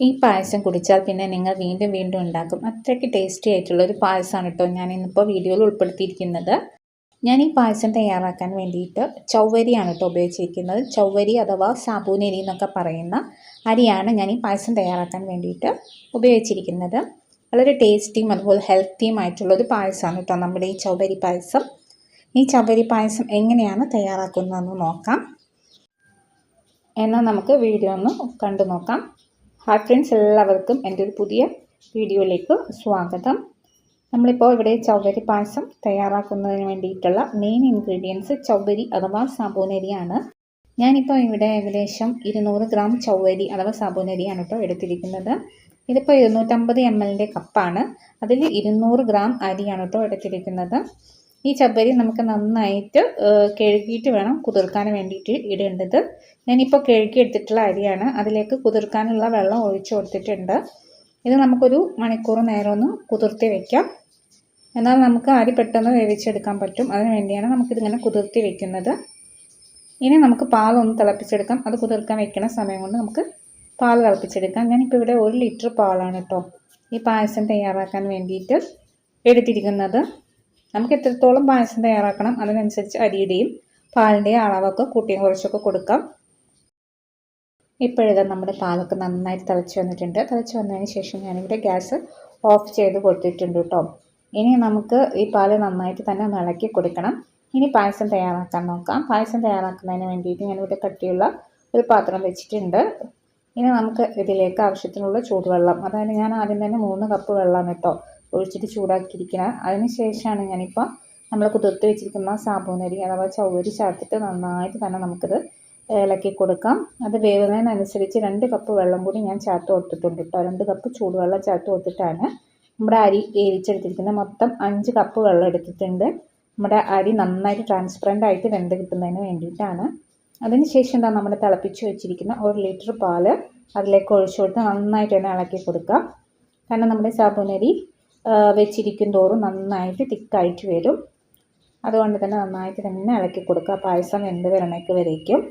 ഈ പായസം കുടിച്ചാൽ പിന്നെ നിങ്ങൾ വീണ്ടും വീണ്ടും ഉണ്ടാക്കും. അത്രയ്ക്ക് ടേസ്റ്റി ആയിട്ടുള്ള ഒരു പായസമാണ് കേട്ടോ ഞാൻ ഇന്നിപ്പോൾ വീഡിയോയിൽ ഉൾപ്പെടുത്തിയിരിക്കുന്നത്. ഞാൻ ഈ പായസം തയ്യാറാക്കാൻ വേണ്ടിയിട്ട് ചൗവരിയാണ് കേട്ടോ ഉപയോഗിച്ചിരിക്കുന്നത്. ചൗവരി അഥവാ സാബൂനരി എന്നൊക്കെ പറയുന്ന അരിയാണ് ഞാൻ ഈ പായസം തയ്യാറാക്കാൻ വേണ്ടിയിട്ട് ഉപയോഗിച്ചിരിക്കുന്നത്. വളരെ ടേസ്റ്റിയും അതുപോലെ ഹെൽത്തിയും ആയിട്ടുള്ളൊരു പായസമാണ് കേട്ടോ നമ്മുടെ ഈ ചൗവരി പായസം. ഈ ചൗവരി പായസം എങ്ങനെയാണ് തയ്യാറാക്കുന്നതെന്ന് നോക്കാം. എന്നാൽ നമുക്ക് വീഡിയോ ഒന്ന് കണ്ടു നോക്കാം. ഹായ് ഫ്രണ്ട്സ്, എല്ലാവർക്കും എൻ്റെ ഒരു പുതിയ വീഡിയോയിലേക്ക് സ്വാഗതം. നമ്മളിപ്പോൾ ഇവിടെ ചൗവരി പായസം തയ്യാറാക്കുന്നതിന് വേണ്ടിയിട്ടുള്ള മെയിൻ ഇൻഗ്രീഡിയൻസ് ചൗവരി അഥവാ സാബൂനരിയാണ്. ഞാനിപ്പോൾ ഇവിടെ ഏകദേശം 200 ഗ്രാം ചൗവരി അഥവാ സാബൂനരിയാണ് കേട്ടോ എടുത്തിരിക്കുന്നത്. ഇതിപ്പോൾ 250 ml കപ്പാണ്. അതിൽ 200 ഗ്രാം അരിയാണ് കേട്ടോ എടുത്തിരിക്കുന്നത്. ഈ ചവ്വരി നമുക്ക് നന്നായിട്ട് കഴുകിയിട്ട് വേണം കുതിർക്കാൻ വേണ്ടിയിട്ട് ഇടേണ്ടത്. ഞാനിപ്പോൾ കഴുകി എടുത്തിട്ടുള്ള അരിയാണ്. അതിലേക്ക് കുതിർക്കാനുള്ള വെള്ളം ഒഴിച്ചു കൊടുത്തിട്ടുണ്ട്. ഇത് നമുക്കൊരു മണിക്കൂർ നേരം ഒന്ന് കുതിർത്തി വയ്ക്കാം. എന്നാൽ നമുക്ക് അരി പെട്ടെന്ന് വേവിച്ചെടുക്കാൻ പറ്റും. അതിന് വേണ്ടിയാണ് നമുക്കിതിങ്ങനെ കുതിർത്തി വയ്ക്കുന്നത്. ഇനി നമുക്ക് പാലൊന്ന് തിളപ്പിച്ചെടുക്കാം. അത് കുതിർക്കാൻ വയ്ക്കുന്ന സമയം കൊണ്ട് നമുക്ക് പാൽ തിളപ്പിച്ചെടുക്കാം. ഞാനിപ്പോൾ ഇവിടെ 1 ലിറ്റർ പാലാണ് കേട്ടോ ഈ പായസം തയ്യാറാക്കാൻ വേണ്ടിയിട്ട് എടുത്തിരിക്കുന്നത്. നമുക്ക് എത്രത്തോളം പായസം തയ്യാറാക്കണം അതിനനുസരിച്ച് അരിയുടെയും പാലിൻ്റെയും അളവൊക്കെ കൂട്ടിയും കുറച്ചൊക്കെ കൊടുക്കാം. ഇപ്പോഴേ നമ്മുടെ പാലൊക്കെ നന്നായിട്ട് തിളച്ച് വന്നിട്ടുണ്ട്. തിളച്ച് വന്നതിന് ശേഷം ഞാനിവിടെ ഗ്യാസ് ഓഫ് ചെയ്ത് കൊടുത്തിട്ടുണ്ട് കേട്ടോ. ഇനി നമുക്ക് ഈ പാല് നന്നായിട്ട് തന്നെ ഒന്ന് ഇളക്കി കൊടുക്കണം. ഇനി പായസം തയ്യാറാക്കാൻ നോക്കാം. പായസം തയ്യാറാക്കുന്നതിന് വേണ്ടിയിട്ട് ഞാനിവിടെ കട്ടിയുള്ള ഒരു പാത്രം വെച്ചിട്ടുണ്ട്. ഇനി നമുക്ക് ഇതിലേക്ക് ആവശ്യത്തിനുള്ള ചൂടുവെള്ളം, അതായത് ഞാൻ ആദ്യം തന്നെ 3 കപ്പ് വെള്ളമാണ് കേട്ടോ ഒഴിച്ചിട്ട് ചൂടാക്കിയിരിക്കുന്നത്. അതിന് ശേഷമാണ് ഞാനിപ്പോൾ നമ്മൾ കുതിർത്ത് വെച്ചിരിക്കുന്ന സാബൂനരി അഥവാ ചൗവരി ചേർത്തിട്ട് നന്നായിട്ട് തന്നെ നമുക്കിത് ഇളക്കി കൊടുക്കാം. അത് വേവുന്നതിനനുസരിച്ച് 2 കപ്പ് വെള്ളം കൂടി ഞാൻ ചേർത്ത് കൊടുത്തിട്ടുണ്ട് കേട്ടോ. 2 കപ്പ് ചൂടുവെള്ളം ചേർത്ത് കൊടുത്തിട്ടാണ് നമ്മുടെ അരി വേവിച്ചെടുത്തിരിക്കുന്നത്. മൊത്തം 5 കപ്പ് വെള്ളം എടുത്തിട്ടുണ്ട്. നമ്മുടെ അരി നന്നായിട്ട് ട്രാൻസ്പെറൻ്റ് ആയിട്ട് വെന്ത് കിട്ടുന്നതിന് വേണ്ടിയിട്ടാണ്. അതിന് ശേഷം എന്താ നമ്മൾ തിളപ്പിച്ച് വെച്ചിരിക്കുന്ന 1 ലിറ്റർ പാല് അതിലേക്ക് ഒഴിച്ചു കൊടുത്ത് നന്നായിട്ട് തന്നെ ഇളക്കി കൊടുക്കാം. കാരണം നമ്മുടെ സാബൂനരി വെച്ചിരിക്കും തോറും നന്നായിട്ട് തിക്കായിട്ട് വരും. അതുകൊണ്ട് തന്നെ നന്നായിട്ട് തന്നെ ഇളക്കി കൊടുക്കുക. പായസം വെന്ത് വരേക്കും.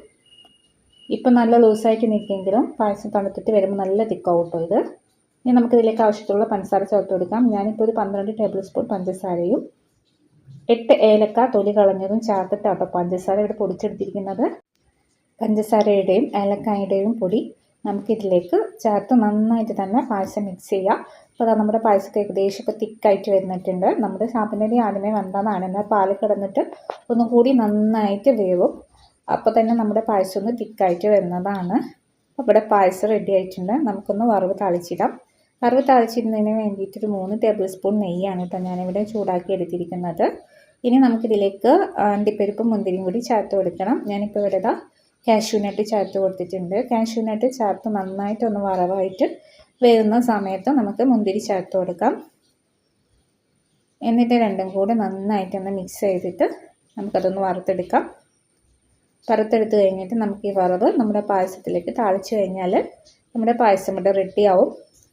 ഇപ്പം നല്ല ലൂസായിട്ട് നിൽക്കുമെങ്കിലും പായസം തണുത്തിട്ട് വരുമ്പോൾ നല്ല തിക്കാവും കേട്ടോ ഇത്. ഇനി നമുക്കിതിലേക്ക് ആവശ്യത്തിലുള്ള പഞ്ചസാര ചേർത്ത് കൊടുക്കാം. ഞാനിപ്പോൾ ഒരു 12 ടേബിൾ സ്പൂൺ പഞ്ചസാരയും 8 ഏലക്ക തൊലി കളഞ്ഞതും ചേർത്തിട്ടാട്ടോ പഞ്ചസാര ഇവിടെ പൊടിച്ചെടുത്തിരിക്കുന്നത്. പഞ്ചസാരയുടെയും ഏലക്കായുടെയും പൊടി നമുക്കിതിലേക്ക് ചേർത്ത് നന്നായിട്ട് തന്നെ പായസം മിക്സ് ചെയ്യാം. അപ്പോൾ നമ്മുടെ പായസമൊക്കെ ഏകദേശമൊക്കെ തിക്കായിട്ട് വരുന്നിട്ടുണ്ട്. നമ്മുടെ സാബൂനരി ആദ്യമേ വന്നതാണ്, എന്നാൽ പാല് കിടന്നിട്ട് ഒന്നുകൂടി നന്നായിട്ട് വേവും. അപ്പോൾ തന്നെ നമ്മുടെ പായസം ഒന്ന് തിക്കായിട്ട് വരുന്നതാണ്. അപ്പോൾ ഇവിടെ പായസം റെഡി ആയിട്ടുണ്ട്. നമുക്കൊന്ന് വറവ് താളിച്ചിടാം. വറവ് താളിച്ചിടുന്നതിന് വേണ്ടിയിട്ട് ഒരു 3 ടേബിൾ സ്പൂൺ നെയ്യാണ് കേട്ടോ ഞാനിവിടെ ചൂടാക്കി എടുത്തിരിക്കുന്നത്. ഇനി നമുക്കിതിലേക്ക് അണ്ടിപ്പരിപ്പും മുന്തിരിയും കൂടി ചേർത്ത് കൊടുക്കണം. ഞാനിപ്പോൾ ഇവിടെ കാഷ്യൂനട്ട് ചേർത്ത് കൊടുത്തിട്ടുണ്ട്. കാഷ്യൂനട്ട് ചേർത്ത് നന്നായിട്ടൊന്ന് വറവായിട്ട് വരുന്ന സമയത്ത് നമുക്ക് മുന്തിരി ചേർത്ത് കൊടുക്കാം. എന്നിട്ട് രണ്ടും കൂടി നന്നായിട്ടൊന്ന് മിക്സ് ചെയ്തിട്ട് നമുക്കതൊന്ന് വറുത്തെടുക്കാം. വറുത്തെടുത്ത് കഴിഞ്ഞിട്ട് നമുക്ക് ഈ വറവ് നമ്മുടെ പായസത്തിലേക്ക് താളിച്ച് കഴിഞ്ഞാൽ നമ്മുടെ പായസം ഇവിടെ റെഡിയാവും.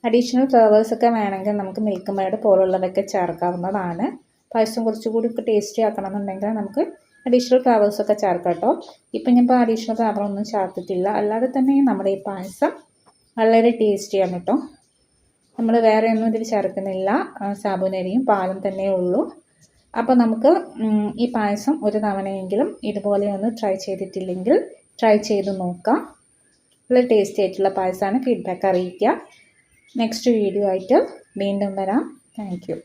അഡീഷണൽ ഫ്ലേവേഴ്സൊക്കെ വേണമെങ്കിൽ നമുക്ക് മിൽക്ക് മേഡ് പോലുള്ളതൊക്കെ ചേർക്കാവുന്നതാണ്. പായസം കുറച്ചുകൂടി ടേസ്റ്റി ആക്കണമെന്നുണ്ടെങ്കിൽ നമുക്ക് അഡീഷണൽ ഫ്ലേവേഴ്സൊക്കെ ചേർക്കാം കേട്ടോ. ഇപ്പം ഞാനിപ്പോൾ അഡീഷണൽ ഫ്ലേവർ ഒന്നും ചേർത്തിട്ടില്ല. അല്ലാതെ തന്നെ നമ്മുടെ ഈ പായസം വളരെ ടേസ്റ്റിയാണ് കേട്ടോ. നമ്മൾ വേറെ ഒന്നും ഇതിൽ ചേർക്കുന്നില്ല. സാബൂനരിയും പാലും തന്നെ ഉള്ളൂ. അപ്പോൾ നമുക്ക് ഈ പായസം ഒരു തവണയെങ്കിലും ഇതുപോലെ ഒന്ന് ട്രൈ ചെയ്തിട്ടില്ലെങ്കിൽ ട്രൈ ചെയ്ത് നോക്കാം. വളരെ ടേസ്റ്റി ആയിട്ടുള്ള പായസമാണ്. ഫീഡ്ബാക്ക് അറിയിക്കുക. നെക്സ്റ്റ് വീഡിയോ ആയിട്ട് വീണ്ടും വരാം. Thank you.